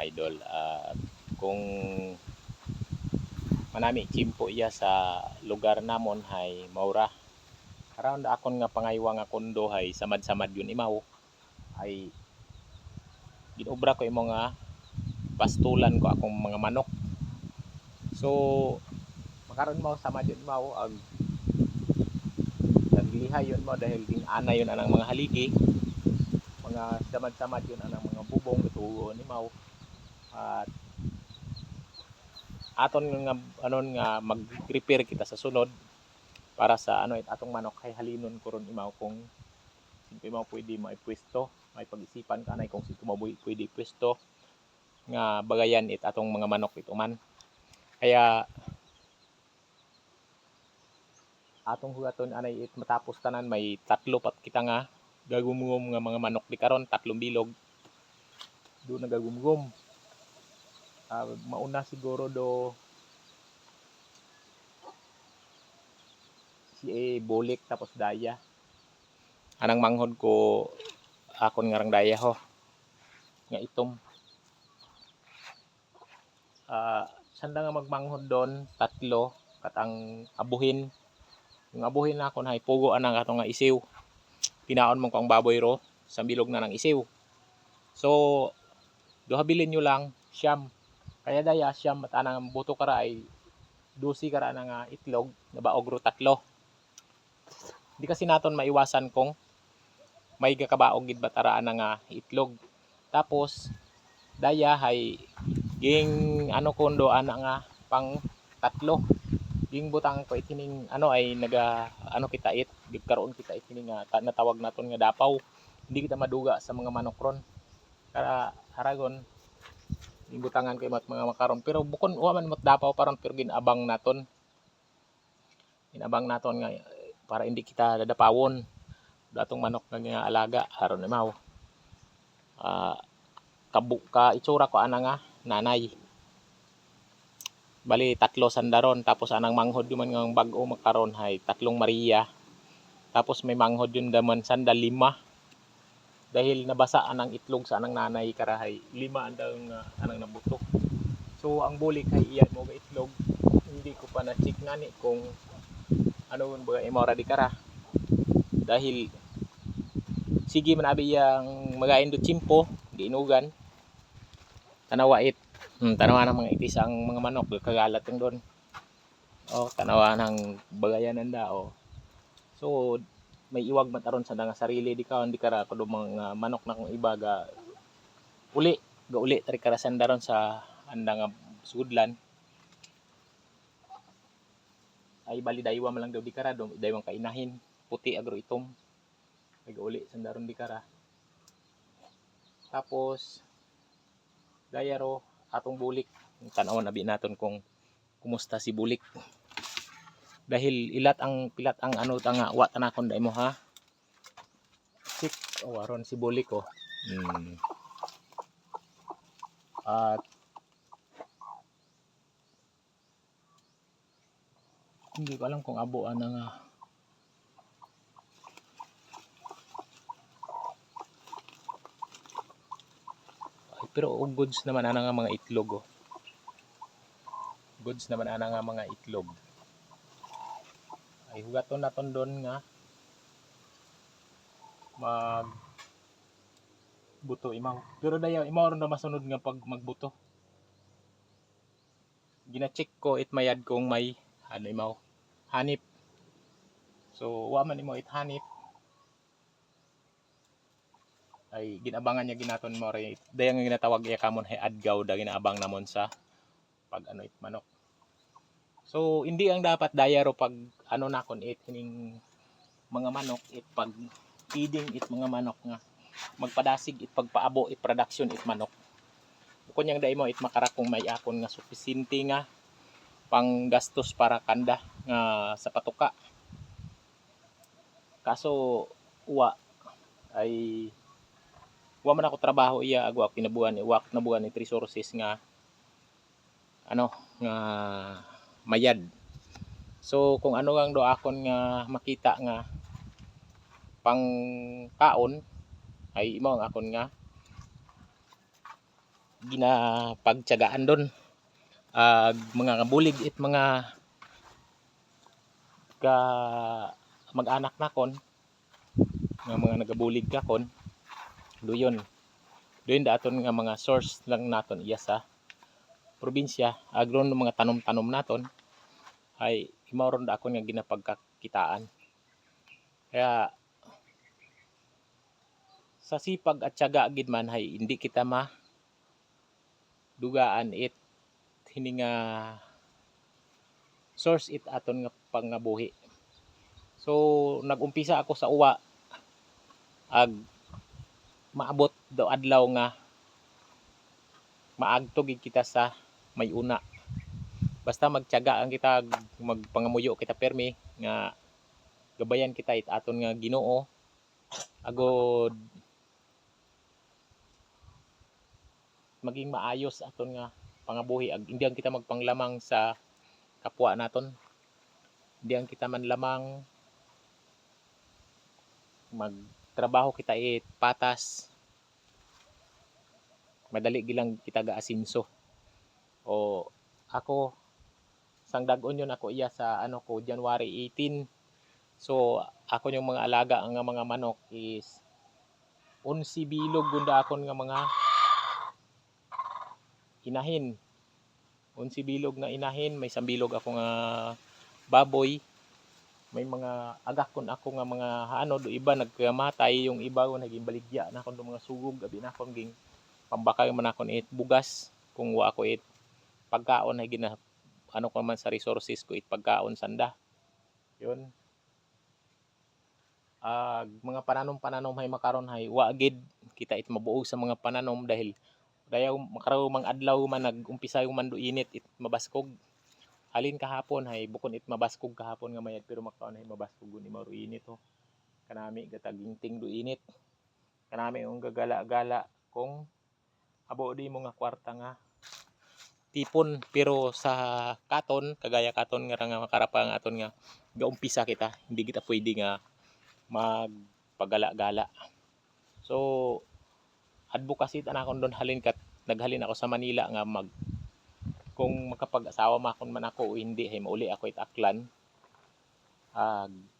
idol. Kung manami chimpo iya sa lugar namon hay maura. Around akon nga pangaywa nga kondo hay samad-samad yun imaw. Ay ginobra ko imo nga pastulan ko akong mga manok. So makaron mo samad yun imaw ag naglihay yun mo dahil din ana yun anang mga haligi. Mga samad-samad yun anang mga bubong ituo ni maw. At aton nga anon nga mag-prepare kita sa sunod para sa ano atong manok kay halinon ko ron imaw kung sino mo pwede maipwesto, may pag-isipan ka na kung sino mo pwede pwesto nga bagayan atong mga manok ito man. Kaya atong hugaton anay matapos tanan may tatlo pat kita nga gagumgum nga mga manok di karon, tatlong bilog. Do nagagumgum. Mauna siguro do si Bulik tapos Daya. Anang manghod ko akon ngarang Daya ho. Nga itom. Sanda nga magmanghod doon, tatlo katang abuhin. Yung abuhin na ako na ipugo anang atong nga isiw. Pinaon mo kang baboy ro sa bilog na ng isiw. So duhabilin nyo lang siyam. Kaya Daya siyam at anang buto kara ay dusi kara na nga itlog na baog ro tatlo. Hindi kasi naton maiwasan kung may gakabaog gid bataraan na nga itlog. Tapos Daya hay ging ano kondo ana nga pang tatlo. Ging butang ko itining ano ay naga ano kita gigkaroon kita itining nga natawag naton nga dapaw. Hindi kita maduga sa mga manok ron. Kaya haragon imbutangan kay mga makaron pero bukon wa man mat dapaw paron pero ginabang naton nga para hindi kita dadapawon datong manok nga alaga haron imaw ka itsura ko ana nga nanay bali tatlo sandaron tapos anang manghod yun man nga bag-o makaron hay tatlong Maria tapos may manghod yun daman sanda 5 dahil nabasa anang itlog sa anang nanay karahay 5 andang anang nabuto. So ang Bulik hay iyan mo itlog hindi ko pa na-check ngani kung ano man baga imora di kara dahil sige man abi yang magain do chimpo giinugan tanawa tanawa ng mga itis ang mga manok kagalat yung doon tanawa ng bagayan nanda so may iwag mataron sa nga sarili di kara kudo mga manok na kung iba ga uli tari kara sandaron sa anda nga sudlan ay bali daywa man lang daw di kara daywang kainahin puti agro itom ay uli sandaron di kara tapos Daya ro atong Bulik tanawon abi naton kung kumusta si Bulik dahil pilat ang ano tanga wa tanakon dai mo ha sik waron si Bulik at hindi ko alam kung abo ana nga pero goods naman ana nga mga itlog goods naman ana nga mga itlog ay hugaton naton doon nga mag buto imaw pero Daya imaw ron na masunod nga pag magbuto gina-check ko mayad kung may ano imaw hanip so wa man imo hanip ay ginabangan niya ginaton mo ray Daya nga ginatawag iya kamon hay adgaw da ginaabang namon sa pag ano manok so hindi ang dapat Daya ro pag ano nakon kining mga manok pag feeding mga manok nga magpadasig pagpaabo production manok kung yang dai mo makarakong may akon nga supisinte nga pang gastos para kanda nga sa patuka kaso wa ay wa man ako trabaho iya agwa kinabuhan wa kinabuhan ni resources nga ano nga mayad so kung ano lang do akon nga makita nga pang kaon ay imo ang akon nga ginapagtiyagaan doon. Mga kabulig it mga ka mag-anak nakon nga mga nagabulig kakon duyon daton nga mga source lang naton iya sa probinsya agron ng mga tanom-tanom naton ay imauron da akon nga ginapagkakitaan. Kaya sa sipag at tiyaga gid man hay hindi kita dugaan it hini nga source it aton nga pangabuhi. So nagumpisa ako sa uwa ag maabot do adlaw nga maagto gid kita sa may una. Basta magtiyaga ang kita magpangamuyo kita permi nga gabayan kita it aton nga Ginoo agod maging maayos aton nga pangabuhi ag hindi ang kita magpanglamang sa kapwa naton. Hindi ang kita man lamang magtrabaho kita it patas madali gilang kita gaasinso. O ako sang dag-on yun ako iya sa ano ko January 18. So ako yung mga alaga nga mga manok is 11 bilog gunda akon nga mga inahin. 11 bilog na inahin, may sambilog ako nga baboy. May mga agak kon ako nga mga ano do iba nagkamatay yung iba naging baligya na kon do mga sugog abi na kon ging pambakay man akon it bugas kung wa ako it pagkaon ay gina ano ko man sa resources ko it pagkaon sanda. Yun. Mga pananom-pananom hay makaron hay wa gid kita it mabuog sa mga pananom dahil dayaw makaraw mang adlaw man nag-umpisa yung mando init it mabaskog. Halin kahapon hay bukon it mabaskog kahapon nga mayad pero makaon hay mabaskog ni maro init oh. Kanami gataginting do init. Kanami yung gagala-gala kung abo di mo nga kwarta nga tipon pero sa katon kagaya katon nga nga makarapang aton nga gaumpisa kita hindi kita pwede nga magpagala-gala. So advocacy tanakon don halin kat naghalin ako sa Manila nga kung makapag-asawa makon man ako o hindi hay mauli ako it aklan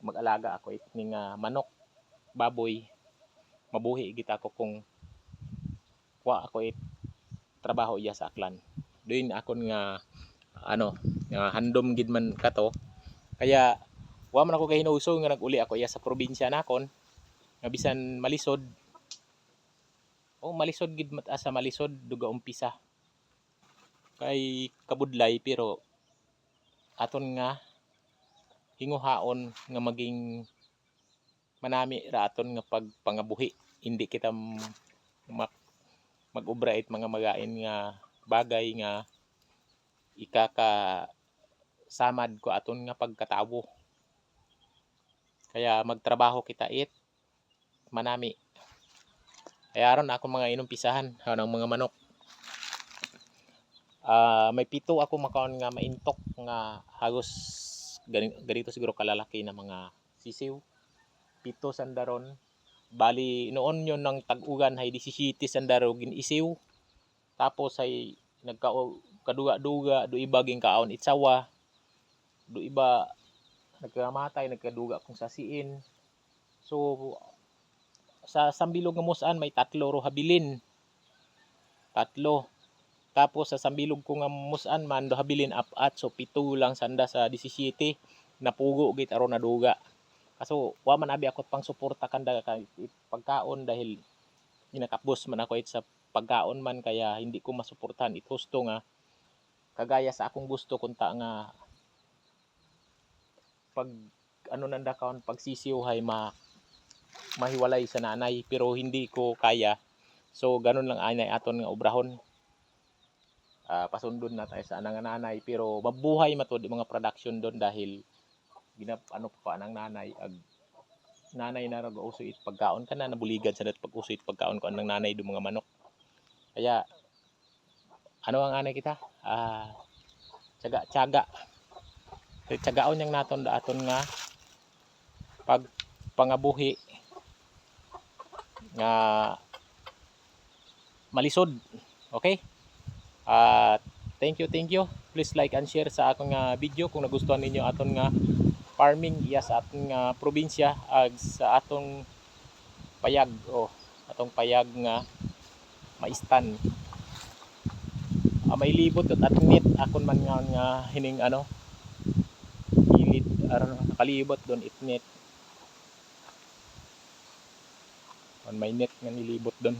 mag-alaga ako it ning manok baboy mabuhi kita ko kung wa ako it trabaho iya sa aklan. Doon akon nga ano nga handom gid man kato kaya wa man ako kahinuso nga nag-uli ako iya sa probinsya nakon nga bisan malisod malisod gid mata sa malisod duga umpisa kay kabudlay pero aton nga hinguhaon nga maging manami ra aton nga pagpangabuhi hindi kita mag-obra it mga magain nga bagay nga ikakasamad ko aton nga pagkatawo. Kaya magtrabaho kita it manami. Kaya aron ako mga inumpisahan ng mga manok. May 7 ako makaon nga maintok nga hagos ganito siguro kalalaki na mga sisiw. 7 sandaron. Bali noon yon ng tag-ugan hay 17 sandaro ginisiw. Tapos ay nagkaduga-duga do iba ging kaon itsawa. Do iba nagkamatay nagkaduga kung sasiin. So sa sambilog nga musan may 3 ro habilin. 3. Tapos sa sambilog ko nga musan man do habilin apat so 7 lang sanda sa 17 napugo gid aron naduga. Kaso wa man abi ako pang suporta kanda kay pagkaon dahil ginakapos man ako it sa pagkaon man kaya hindi ko masuportahan it husto nga kagaya sa akong gusto kunta nga pag ano nanda kaon pagsisiw hay mahiwalay sa nanay pero hindi ko kaya. So ganun lang anay aton nga obrahon. Pasundon na tayo sa anang nanay pero mabuhay matud mga production doon dahil ano pa anang nanay ag nanay na ra uso it pagkaon kana nabuligan sa dat pag-uso it pagkaon ko anang nanay do mga manok. Kaya ano ang anay kita? Tiyaga-tiyaga. Tiyagaon yang naton daaton nga pagpangabuhi nga malisod. Okay? At thank you. Please like and share sa akong nga video kung nagustuhan ninyo aton nga farming iya sa aton nga probinsya ag sa atong payag o atong payag nga maistan. May libot at net akon man nga hining ano gilid aron nakalibot don itnet. May net nga nilibot don.